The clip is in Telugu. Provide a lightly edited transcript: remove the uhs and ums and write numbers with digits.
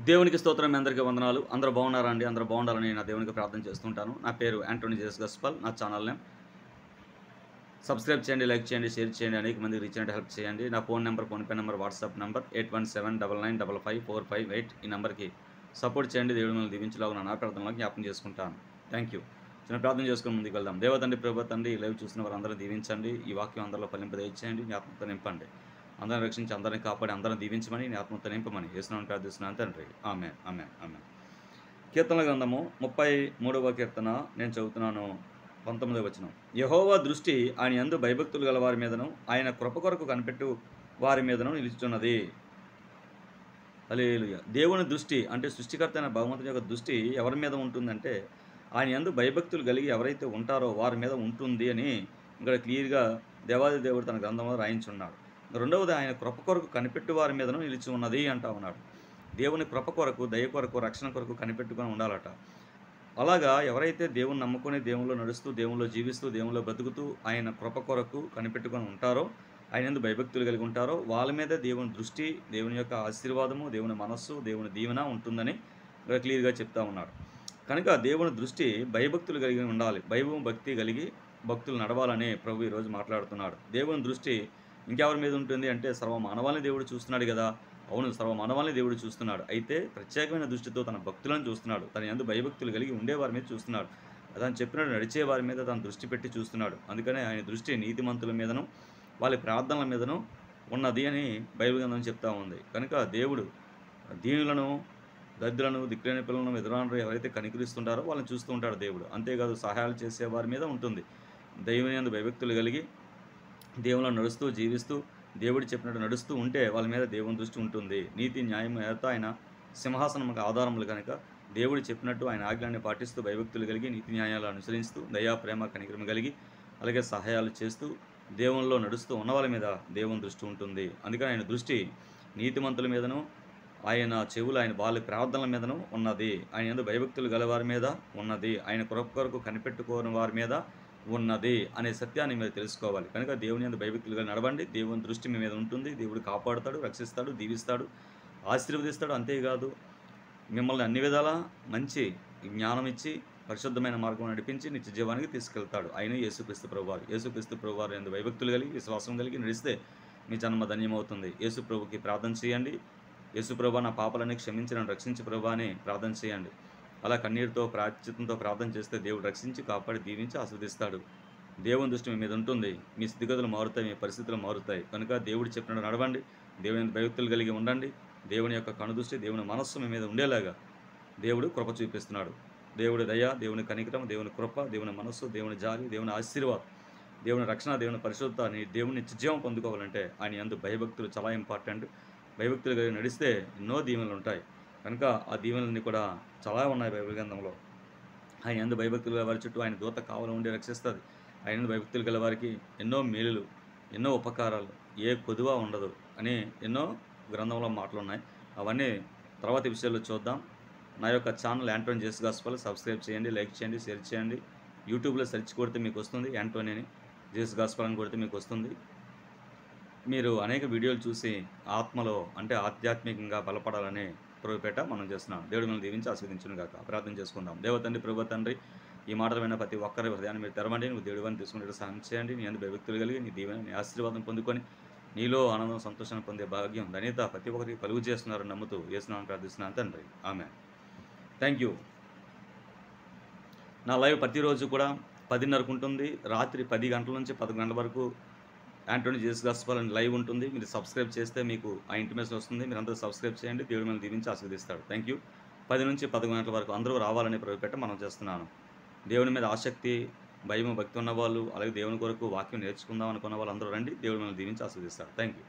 దేవునికి స్తోత్రం. మీ అందరికీ వందనాలు. అందరూ బాగున్నారా అండి? అందరూ బాగుండాలని నా దేవునికి ప్రార్థన చేస్తుంటాను. నా పేరు యాంటోనీ జేసస్ గాస్పల్. నా ఛానల్ నేమ్. సబ్స్క్రైబ్ చేయండి, లైక్ చేయండి, షేర్ చేయండి. అనేక మందికి రీచ్ అయినట్టు హెల్ప్ చేయండి. నా phone number, PhonePe number, WhatsApp number 8179955458 ఈ నెంబర్‌కి సపోర్ట్ చేయండి. దేవుడు మిమ్మల్ని దీవించులాగున నా ప్రార్థనలో జ్ఞాపకం చేసుకుంటాను. Thank you. చిన్న ప్రార్థన చేసుకొని ముందుకు వెళ్దాం. దేవ తండ్రి, ప్రభు తండ్రి, ఈ లైవ్ చూస్తున్న వారందరూ దీవించండి. ఈ వాక్యం అందరిలో ఫలింపజేయండి. మీ ఆత్మతో నింపండి. అందరిని రక్షించి, అందరిని కాపాడి, అందరిని దీవించమని, నీ ఆత్మతో నింపమని యేసునామమున ప్రార్థిస్తున్నాను తండ్రి. ఆమేన్, ఆమేన్, ఆమేన్. కీర్తనల గ్రంథము 33వ కీర్తన నేను చదువుతున్నాను. 19వ వచనం. యెహోవా దృష్టి ఆయన యందు భయభక్తులు గల వారి మీదను, ఆయన కృప కొరకు కనిపెట్టు వారి మీదను నిలుచున్నది. హల్లెలూయా. దేవుని దృష్టి అంటే సృష్టికర్త అయిన భగవంతుని యొక్క దృష్టి ఎవరి మీద ఉంటుందంటే, ఆయన యందు భయభక్తులు కలిగి ఎవరైతే ఉంటారో వారి మీద ఉంటుంది అని ఇక్కడ క్లియర్‌గా దేవాది దేవుడు తన గ్రంథంలో రాయించున్నాడు. రెండవది, ఆయన కృప కొరకు కనిపెట్టు వారి మీదను నిలిచి ఉన్నది అంటా ఉన్నాడు. దేవుని కృప కొరకు, దయ కొరకు, రక్షణ కొరకు కనిపెట్టుకొని ఉండాలట. అలాగా ఎవరైతే దేవుని నమ్ముకొని, దేవునిలో నడుస్తూ, దేవునిలో జీవిస్తూ, దేవునిలో బ్రతుకుతూ, ఆయన కృప కొరకు కనిపెట్టుకొని ఉంటారో, ఆయన యందు భయభక్తులు కలిగి ఉంటారో, వాళ్ళ మీదే దేవుని దృష్టి, దేవుని యొక్క ఆశీర్వాదము, దేవుని మనస్సు, దేవుని దీవెన ఉంటుందని ఇక్కడ క్లియర్‌గా చెప్తా ఉన్నాడు. కనుక దేవుని దృష్టి భయభక్తులు కలిగి ఉండాలి. భయము, భక్తి కలిగి భక్తులు నడవాలని ప్రభు ఈరోజు మాట్లాడుతున్నాడు. దేవుని దృష్టి ఇంకెవరి మీద ఉంటుంది అంటే, సర్వ మానవాళిని దేవుడు చూస్తున్నాడు కదా! అవును, సర్వ మానవాళిని దేవుడు చూస్తున్నాడు. అయితే ప్రత్యేకమైన దృష్టితో తన భక్తులను చూస్తున్నాడు. తన యందు భయభక్తులు కలిగి ఉండే వారి మీద చూస్తున్నాడు. తను చెప్పినట్టు నడిచే వారి మీద తన దృష్టి పెట్టి చూస్తున్నాడు. అందుకనే ఆయన దృష్టి నీతిమంతుల మీదను, వాళ్ళ ప్రార్థనల మీదను ఉన్నది అని బైబిల్ గ్రంథం చెప్తా ఉంది. కనుక దేవుడు దీనులను, దరిద్రులను, దిక్కులేని పిల్లలను, విధవరాలను ఎవరైతే కనికరిస్తుంటారో వాళ్ళని చూస్తూ ఉంటాడు దేవుడు. అంతేకాదు, సహాయాలు చేసే వారి మీద ఉంటుంది. దేవుని యందు భయభక్తులు కలిగి దేవునిలో నడుస్తూ, జీవిస్తూ, దేవుడు చెప్పినట్టు నడుస్తూ ఉంటే వాళ్ళ మీద దేవుని దృష్టి ఉంటుంది. నీతి, న్యాయం ఏత ఆయన సింహాసనముకు ఆధారములు కనుక దేవుడు చెప్పినట్టు ఆయన ఆజ్ఞల్ని పాటిస్తూ, భయభక్తులు కలిగి, నీతి న్యాయాలు అనుసరిస్తూ, దయా, ప్రేమ, కనికరం కలిగి, అలాగే సహాయాలు చేస్తూ, దేవునిలో నడుస్తూ ఉన్న వాళ్ళ మీద దేవుని దృష్టి ఉంటుంది. అందుకని ఆయన దృష్టి నీతిమంతుల మీదను, ఆయన చెవులు ఆయన వాళ్ళ ప్రార్థనల మీదను ఉన్నది. ఆయన యందు భయభక్తులు గల వారి మీద ఉన్నది. ఆయన కృప కొరకు కనిపెట్టుకోని వారి మీద ఉన్నది అనే సత్యాన్ని మీరు తెలుసుకోవాలి. కనుక దేవుని యందు భయభక్తులుగా నడవండి. దేవుని దృష్టి మీ మీద ఉంటుంది. దేవుడు కాపాడుతాడు, రక్షిస్తాడు, దీవిస్తాడు, ఆశీర్వదిస్తాడు. అంతేకాదు, మిమ్మల్ని అన్ని విధాలా మంచి జ్ఞానం ఇచ్చి, పరిశుద్ధమైన మార్గం నడిపించి నిత్య జీవానికి తీసుకెళ్తాడు. ఆయన యేసుక్రీస్తు ప్రభువారు. యేసుక్రీస్తు ప్రభువారు యందు భయభక్తులు కలిగి, విశ్వాసం కలిగి నడిస్తే మీ జన్మ ధన్యమవుతుంది. యేసు ప్రభుకి ప్రార్థన చేయండి. యేసు ప్రభువా, నా పాపాలన్నీ క్షమించి నన్ను రక్షించి ప్రభువా అని ప్రార్థన చేయండి. అలా కన్నీరుతో, ప్రాయశ్చిత్తంతో ప్రార్థన చేస్తే దేవుడు రక్షించి, కాపాడి, దీవించి ఆశీర్వదిస్తాడు. దేవుని దృష్టి మీ మీద ఉంటుంది. మీ స్థితిగతులు మారుతాయి, మీ పరిస్థితులు మారుతాయి. కనుక దేవుడు చెప్పినట్టు నడవండి. దేవుని భయభక్తులు కలిగి ఉండండి. దేవుని యొక్క కనుదృష్టి, దేవుని మనస్సు మీ మీద ఉండేలాగా దేవుడు కృప చూపిస్తున్నాడు. దేవుడి దయ, దేవుని కనికరం, దేవుని కృప, దేవుని మనస్సు, దేవుని జాలి, దేవుని ఆశీర్వాదం, దేవుని రక్షణ, దేవుని పరిశుద్ధత, దేవుని నిత్యజీవం పొందుకోవాలంటే ఆయన యందు భయభక్తులు చాలా ఇంపార్టెంట్. భయభక్తులు కలిగి నడిస్తే ఎన్నో దీవెనలు ఉంటాయి. కనుక ఆ దీవెనలన్నీ కూడా చాలా ఉన్నాయి బైబిల్ గ్రంథంలో. ఆయన యందు భయభక్తులు గల వారి చుట్టూ ఆయన దూత కావలి ఉండి రక్షిస్తుంది. ఆయన యందు భయభక్తులు గల వారికి ఎన్నో మేలులు, ఎన్నో ఉపకారాలు, ఏ కొదువ ఉండదు అని ఎన్నో గ్రంథంలో మాటలు ఉన్నాయి. అవన్నీ తర్వాత విషయాల్లో చూద్దాం. నా యొక్క channel Anthony Jesus gospel. Subscribe చేయండి, లైక్ చేయండి, షేర్ చేయండి. యూట్యూబ్లో సెర్చ్ కొడితే మీకు వస్తుంది. యాంటోనీని జేసస్ గాస్పల్ అని కొడితే మీకు వస్తుంది. మీరు అనేక వీడియోలు చూసి ఆత్మలో అంటే ఆధ్యాత్మికంగా బలపడాలని ప్రభుపేట మనం చేస్తున్నాం. దేవుడు మిమ్మల్ని దీవించి ఆశీర్వదించును గాక. ప్రార్థన చేసుకుందాం. దేవతండ్రి, ప్రభు తండ్రి, ఈ మాటలు విన్న ప్రతి ఒక్కరి హృదయాన్ని మీరు తెరవండి. నువ్వు దేవుడిని తీసుకునేట్టు సహాయం చేయండి. నీ యందు భయభక్తులు కలిగి, నీ దీవెన, నీ ఆశీర్వాదం పొందుకొని, నీలో ఆనందం, సంతోషాన్ని పొందే భాగ్యం, ధన్యత ప్రతి ఒక్కరికి కలుగు చేస్తున్నారని నమ్ముతూ యేసునామమున ప్రార్థిస్తున్నాను తండ్రి. ఆమేన్. Thank you. నా లైవ్ ప్రతిరోజు కూడా 10:30కు ఉంటుంది. రాత్రి 10 గంటల నుంచి 11 గంటల వరకు యాంటోనీ జేసస్ గాస్పల్ అని లైవ్ ఉంటుంది. మీరు సబ్స్క్రైబ్ చేస్తే మీకు ఆ ఇంటిమేషన్ వస్తుంది. మీరు అందరూ సబ్స్క్రైబ్ చేయండి. దేవుడు మిమ్మల్ని దీవించి ఆశీర్వదిస్తాడు. Thank you. 10 నుంచి 11 గంటల వరకు అందరూ రావాలని ప్రభుపేట మనం చేస్తున్నాను. దేవుని మీద ఆసక్తి, భయము, భక్తి ఉన్నవాళ్ళు, అలాగే దేవుని కొరకు వాక్యం నేర్చుకుందాం అనుకున్న వాళ్ళు అందరూ రండి. దేవుడు మిమ్మల్ని దీవించి ఆశీర్వదిస్తాడు. Thank you.